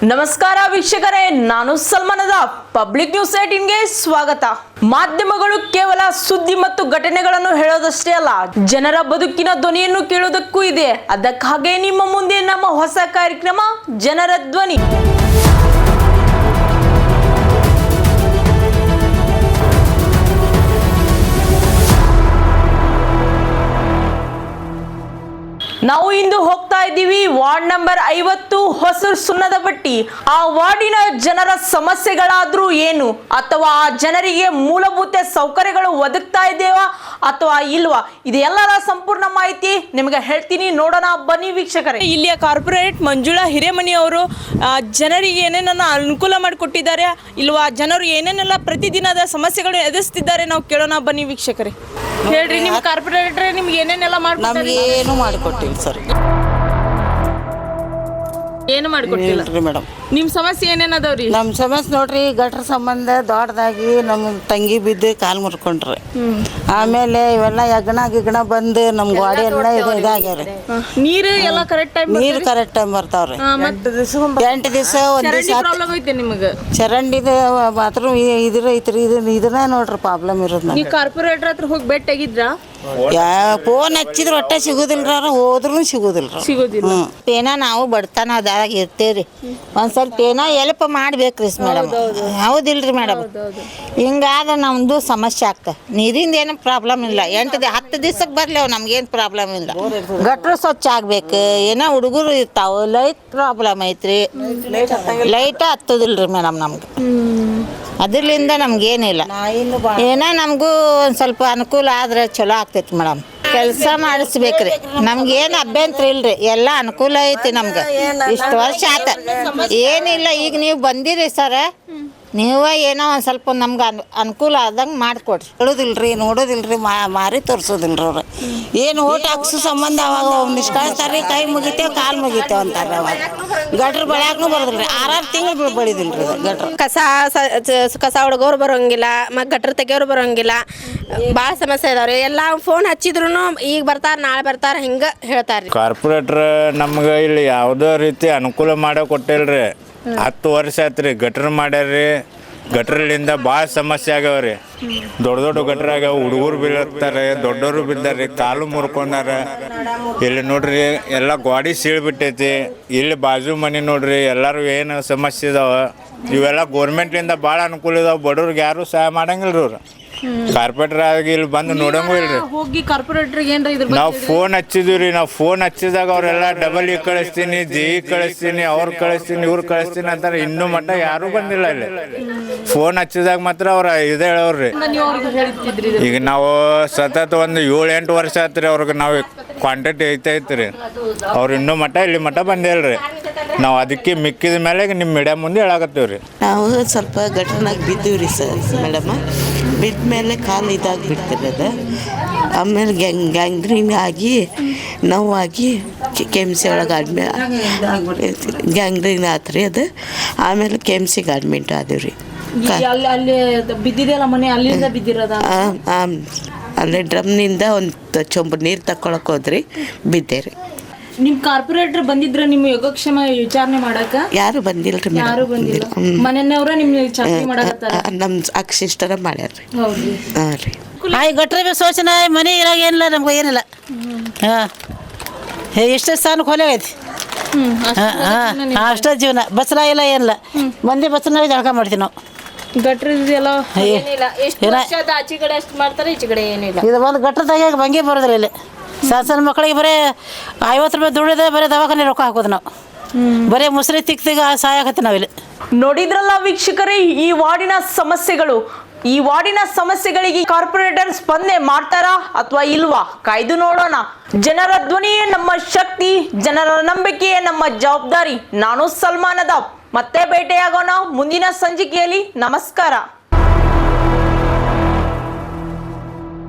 ನಮಸ್ಕಾರ ವೀಕ್ಷಕರೇ, ನಾನು ಸಲ್ಮಾನದ ಪಬ್ಲಿಕ್ ನ್ಯೂಸ್ 18ಗೆ ಸ್ವಾಗತ. ಮಾಧ್ಯಮಗಳು ಕೇವಲ ಸುದ್ದಿ ಮತ್ತು ಘಟನೆಗಳನ್ನು ಹೇಳೋದಷ್ಟೇ ಅಲ್ಲ, ಜನರ ಬದುಕಿನ ಧ್ವನಿಯನ್ನು ಕೇಳೋದಕ್ಕೂ ಇದೆ. ಅದಕ್ಕಾಗಿ ನಿಮ್ಮ ಮುಂದೆ ನಮ್ಮ ಹೊಸ ಕಾರ್ಯಕ್ರಮ ಜನರ ಧ್ವನಿ. ನಾವು ಇಂದು ಹೋಗ್ತಾ ಇದ್ದೀವಿ ವಾರ್ಡ್ ನಂಬರ್ 50 ಹೊಸೂರು ಸುಣ್ಣದಬಟ್ಟಿ. ಆ ವಾರ್ಡಿನ ಜನರ ಸಮಸ್ಯೆಗಳಾದ್ರೂ ಏನು, ಅಥವಾ ಆ ಜನರಿಗೆ ಮೂಲಭೂತ ಸೌಕರ್ಯಗಳು ಒದಗ್ತಾ ಇದೆಯಾ ಅಥವಾ ಇಲ್ವಾ, ಇದೆಲ್ಲರ ಸಂಪೂರ್ಣ ಮಾಹಿತಿ ನಿಮಗೆ ಹೇಳ್ತೀನಿ. ನೋಡೋಣ ಬನ್ನಿ ವೀಕ್ಷಕರೇ. ಇಲ್ಲಿಯ ಕಾರ್ಪೊರೇಟ್ ಮಂಜುಳಾ ಹಿರೇಮನಿ ಅವರು ಜನರಿಗೆ ಏನೇನನ್ನ ಅನುಕೂಲ ಮಾಡಿಕೊಟ್ಟಿದ್ದಾರೆ ಇಲ್ವಾ, ಜನರು ಏನೇನೆಲ್ಲ ಪ್ರತಿದಿನದ ಸಮಸ್ಯೆಗಳು ಎದುರಿಸ್ತಿದ್ದಾರೆ, ನಾವು ಕೇಳೋಣ ಬನ್ನಿ ವೀಕ್ಷಕರೇ. ಹೇಳ್ರಿ, ನಿಮ್ಮ ಕಾರ್ಪೊರೇಟರ್ ನಿಮ್ಗೆ ಏನೇನೆಲ್ಲ ನಮ್ಗೆ ಏನು ಮಾಡಿಕೊಟ್ಟಿಲ್ಲ ಸರ್. ಏನು ಮಾಡಿಕೊಟ್ಟಿಲ್ಲ ಮೇಡಮ್. ನಿಮ್ ಸಮಸ್ಯೆ ಏನೇನದವ್ರಿ? ನಮ್ಮ ಸಮಸ್ಯೆ ನೋಡ್ರಿ, ಗಟ್ರ ಸಂಬಂಧ ದೊಡ್ಡದಾಗಿ ನಮ್ಮ ತಂಗಿ ಬಿದ್ದು ಕಾಲು ಮುರ್ಕೊಂಡ್ರಿ. ಆಮೇಲೆ ಇವೆಲ್ಲ ಯಗ್ಣ ಬಂದು ನಮ್ ಗೋಡೆ ಎಲ್ಲ ಇದಾಗ್ಯಾರ. ನೀರು ಎಲ್ಲ ಕರೆಕ್ಟ್ ಟೈಮ್ ನೀರು ಕರೆಕ್ಟ್ ಟೈಮ್ ಬರ್ತಾವ್ರಿ. 8 ದಿವಸ ಒಂದ್ ದಿವಸ ಪ್ರಾಬ್ಲಮ್ ಐತೆ ನಿಮಗೆ? ಚರಂಡಿದ ಬಾತ್ರೂಮ್ ಇದ್ರ ಐತ್ರಿ. ಇದನ್ನ ನೋಡ್ರಿ ಪ್ರಾಬ್ಲಮ್ ಇರೋದ್. ನೀವು ಕಾರ್ಪೊರೇಟರ್ ಹತ್ರ ಹೋಗಿ ಭೇಟಿಯಾಗಿದ್ರಾ? ಫೋನ್ ಹಚ್ಚಿದ್ರ ಒಟ್ಟ ಸಿಗುದಿಲ್ರ, ಹೋದ್ರು ಸಿಗುದಿಲ್ಲ. ಏನ ನಾವು ಬಡತನ ಅದಾಗ ಇರ್ತೇವ್ರಿ, ಒಂದ್ ಸ್ವಲ್ಪ ಏನೋ ಹೆಲ್ಪ್ ಮಾಡ್ಬೇಕ್ರಿ ಮೇಡಮ್. ಹೌದಿಲ್ರಿ ಮೇಡಮ್? ಹಿಂಗಾದ್ರೆ ನಮ್ದು ಸಮಸ್ಯೆ ಆಗ್ತದೆ. ನೀರಿಂದ ಏನು ಪ್ರಾಬ್ಲಮ್ ಇಲ್ಲ. 10 ದಿವ್ಸಕ್ಕೆ ಬರ್ಲಿ ನಮ್ಗೇನು ಪ್ರಾಬ್ಲಮ್ ಇಲ್ಲ. ಗಟ್ರ ಸ್ವಚ್ಛ ಆಗ್ಬೇಕು. ಏನೋ ಹುಡುಗರು ಇರ್ತಾವ, ಲೈಟ್ ಪ್ರಾಬ್ಲಮ್ ಐತ್ರಿ, ಲೈಟ್ ಹತ್ತದಿಲ್ರಿ ಮೇಡಮ್ ನಮ್ಗೆ. ಅದರಿಂದ ನಮ್ಗೇನಿಲ್ಲ. ಏನೋ ನಮಗೂ ಒಂದು ಸ್ವಲ್ಪ ಅನುಕೂಲ ಆದ್ರೆ ಚಲೋ ಆಗ್ತೈತಿ ಮೇಡಮ್. ಕೆಲಸ ಮಾಡಿಸ್ಬೇಕ್ರಿ, ನಮ್ಗೇನು ಅಭ್ಯಂತರ ಇಲ್ರಿ, ಎಲ್ಲ ಅನುಕೂಲ ಐತಿ ನಮ್ಗೆ. ಇಷ್ಟು ವರ್ಷ ಆತ ಏನಿಲ್ಲ. ಈಗ ನೀವು ಬಂದಿರಿ ಸರ, ನೀವೇ ಏನೋ ಒಂದು ಸ್ವಲ್ಪ ನಮ್ಗೆ ಅನುಕೂಲ ಆದಂಗೆ ಮಾಡಿಕೊಡ್ರಿ. ಹೇಳೋದಿಲ್ರಿ, ನೋಡೋದಿಲ್ರಿ, ಮಾರಿ ತೋರಿಸೋದಿಲ್ರಿ ಅವ್ರು. ಏನು ಓಟ್ ಹಾಕ್ಸೋ ಸಂಬಂಧ ಅವಾಗ ನಿಷ್ಕಳಿಸ್ತಾರೆ, ಕೈ ಮುಗಿತೇವೆ ಕಾಲು ಮುಗಿತೇವೆ ಅಂತಾರೆ. ಅವಾಗ ಗಟ್ರ ಬೆಳ್ಯಾಕೂ ಬರೋದಿಲ್ರಿ, 6 ತಿಂಗಳು ಬೆಳಿದಿಲ್ರಿ ಗಟ್ರ. ಕಸ ಹುಡುಗವ್ರು ಬರೋಂಗಿಲ್ಲ, ಮತ್ತು ಗಟ್ರ ತೆಗಿಯೋರು ಬರೋಂಗಿಲ್ಲ. ಭಾಳ ಸಮಸ್ಯೆ ಇದಾವ್ರಿ. ಎಲ್ಲ ಫೋನ್ ಹಚ್ಚಿದ್ರು ಈಗ ಬರ್ತಾರೆ ನಾಳೆ ಬರ್ತಾರೆ ಹಿಂಗೆ ಹೇಳ್ತಾರೆ. ಕಾರ್ಪೊರೇಟ್ರ್ ನಮ್ಗೆ ಇಲ್ಲಿ ಯಾವುದೋ ರೀತಿ ಅನುಕೂಲ ಮಾಡೋ ಕೊಟ್ಟಿಲ್ರಿ. 10 ವರ್ಷ ಆಯ್ತು ರೀ. ಗಟ್ರ ಮಾಡ್ಯಾರ್ರಿ. ಗಟ್ರಲಿಂದ ಭಾಳ ಸಮಸ್ಯೆ ಆಗ್ಯಾವ್ರಿ. ದೊಡ್ಡ ಗಟ್ರ ಆಗ್ಯಾವ. ಹುಡುಗರು ಬೀಳತ್ತಾರೆ, ದೊಡ್ಡವರು ಬಿದ್ದಾರ್ರಿ, ಕಾಲು ಮುರ್ಕೊಂಡಾರ. ಇಲ್ಲಿ ನೋಡ್ರಿ ಎಲ್ಲ ಗಾಡಿ ಸೀಳ್ಬಿಟ್ಟೈತಿ. ಇಲ್ಲಿ ಬಾಜು ಮನೆ ನೋಡ್ರಿ, ಎಲ್ಲರೂ ಏನು ಸಮಸ್ಯೆ ಇದಾವ. ಇವೆಲ್ಲ ಗೋರ್ಮೆಂಟ್ಲಿಂದ ಭಾಳ ಅನುಕೂಲ ಇದಾವೆ. ಬಡವ್ರಿಗೆ ಯಾರು ಸಹಾಯ ಮಾಡಂಗಿಲ್ರಿ ಅವ್ರು. ಕಾರ್ಪೊರೇಟರ್ ಆಗಿ ಇಲ್ಲಿ ಬಂದು ನೋಡಂಗೂ ಇಲ್ರಿ. ನಾವು ಫೋನ್ ಹಚ್ಚಿದ್ವಿ ರೀ. ನಾವು ಫೋನ್ ಹಚ್ಚಿದಾಗ ಅವರೆಲ್ಲ ಡಬಲ್ ಕಳಿಸ್ತೀನಿ, ಕಳಿಸ್ತೀನಿ, ಅವ್ರು ಕಳಿಸ್ತೀನಿ, ಇವ್ರು ಕಳಿಸ್ತೀನಿ ಅಂತಾರೆ. ಇನ್ನೂ ಮಟ್ಟ ಯಾರೂ ಬಂದಿಲ್ಲ ಇಲ್ಲಿ. ಫೋನ್ ಹಚ್ಚಿದಾಗ ಮಾತ್ರ ಅವ್ರು ಇದೇ ಹೇಳವ್ರಿ. ಈಗ ನಾವು ಸತತ ಒಂದು 7-8 ವರ್ಷ ಆಯ್ತು ರೀ ಅವ್ರಿಗೆ ನಾವು ಕಾಂಟ್ಯಾಕ್ಟ್ ಐತೆ ರೀ. ಅವ್ರು ಇನ್ನೂ ಮಟ್ಟ ಇಲ್ಲಿ ಮಟ್ಟ ಬಂದಿಲ್ರಿ. ನಾವು ಅದಕ್ಕೆ ಮಿಕ್ಕಿದ ಮೇಲೆ ನಿಮ್ಮ ಮೀಡಿಯಾ ಮುಂದೆ ಹೇಳಾಕತ್ತೀವಿ ರೀ. ನಾವು ಸ್ವಲ್ಪ ಗಟ್ರನಾಗ ಬಿದ್ದೀವಿ ರೀ ಸರ್ ಮೇಡಮ್. ಬಿದ್ದ ಮೇಲೆ ಕಾಲು ಇದಾಗಿಬಿಡ್ತೀರಿ ಅದು. ಆಮೇಲೆ ಗ್ಯಾಂಗ್ರೀನ್ ಆಗಿ ನೋವಾಗಿ KMC ಒಳಗೆ ಗ್ಯಾಂಗ್ರೀನ್ ಆತ್ರಿ ಅದು. ಆಮೇಲೆ KMCಗೆ ಅಡ್ಮಿಟ್ ಆದೀವಿ ರೀ. ಅಲ್ಲೇ ಡ್ರಮ್ನಿಂದ ಒಂದು ಚೊಂಬು ನೀರು ತಗೊಳಕ್ ಹೋದ್ರಿ, ಬಿದ್ದೆ ರೀ. ನಿಮ್ ಕಾರ್ಪೊರೇಟರ್ ಬಂದಿದ್ರ ನಿಮ್ಮ ಯೋಗಕ್ಷೇಮ ವಿಚಾರಣೆ ಮಾಡಕ? ಯಾರು ಬಂದಿಲ್ರಿ ಮೇಡಮ್. ಯಾರು ಬಂದಿಲ್ಲ. ಮನೆಯವ್ರ ನಿಮ್ ಚಾಕರಿ ಮಾಡಕತ್ತಾರ? ನಮ್ಮ ಅಕ್ಷಿಷ್ಟರ ಮಾಡ್ಯಾರ್ರಿ. ಹೌದ್ರಿ. ಹಾಂ ರೀ. ಗಟ್ರ ಶೋಚನೆ ಮನೆ ಇರಾಗ ಏನಿಲ್ಲ, ನಮ್ಗೆ ಏನಿಲ್ಲ. ಹಾಂ, ಎಷ್ಟೇ ಸ್ಥಾನಕ್ಕೆ ಹೊಲೆಗೈತಿ. ಅಷ್ಟೇ ಜೀವನ. ಬಸ್ಲ ಇಲ್ಲ ಏನಿಲ್ಲ. ಮಂದಿ ಬಸ್ನ ಜಳಕ ಮಾಡ್ತೀವಿ ನಾವು. ಗಟ್ರ ಎಲ್ಲ ಆಚೆ ಕಡೆ ಅಷ್ಟು ಮಾಡ್ತಾರೆ, ಈಚೆ ಕಡೆ ಏನಿಲ್ಲ. ಇದು ಒಂದು ಗಟ್ರ ತೆಗಿಯಾಕ ಭಂಗಿ ಬರೋದ್ರಿ ಇಲ್ಲಿ. ಸಣ್ಣ ಮಕ್ಕಳಿಗೆ ಬರೀ 50 ರೂಪಾಯಿ ದುಡಿದ ಬರೀ ದವಾಖಾನೆ ರೊಕ್ಕ ಹಾಕೋದು ನಾವು. ಬರೀ ಮುಸ್ರಿ ತಿಕ್ತಿಗ ಸಹಾಯಕತ್ತಿ ನಾವಿಲ್ಲಿ. ನೋಡಿದ್ರಲ್ಲ ವೀಕ್ಷಕರೇ, ಈ ವಾರ್ಡಿನ ಸಮಸ್ಯೆಗಳು. ಈ ವಾರ್ಡಿನ ಸಮಸ್ಯೆಗಳಿಗೆ ಕಾರ್ಪೊರೇಟರ್ ಸ್ಪಂದನೆ ಮಾಡ್ತಾರಾ ಅಥವಾ ಇಲ್ವಾ, ಕಾಯ್ದು ನೋಡೋಣ. ಜನರ ಧ್ವನಿಯೇ ನಮ್ಮ ಶಕ್ತಿ, ಜನರ ನಂಬಿಕೆಯೇ ನಮ್ಮ ಜವಾಬ್ದಾರಿ. ನಾನು ಸಲ್ಮಾನದ ಮತ್ತೆ ಭೇಟಿಯಾಗೋಣ ಮುಂದಿನ ಸಂಚಿಕೆಯಲ್ಲಿ. ನಮಸ್ಕಾರ.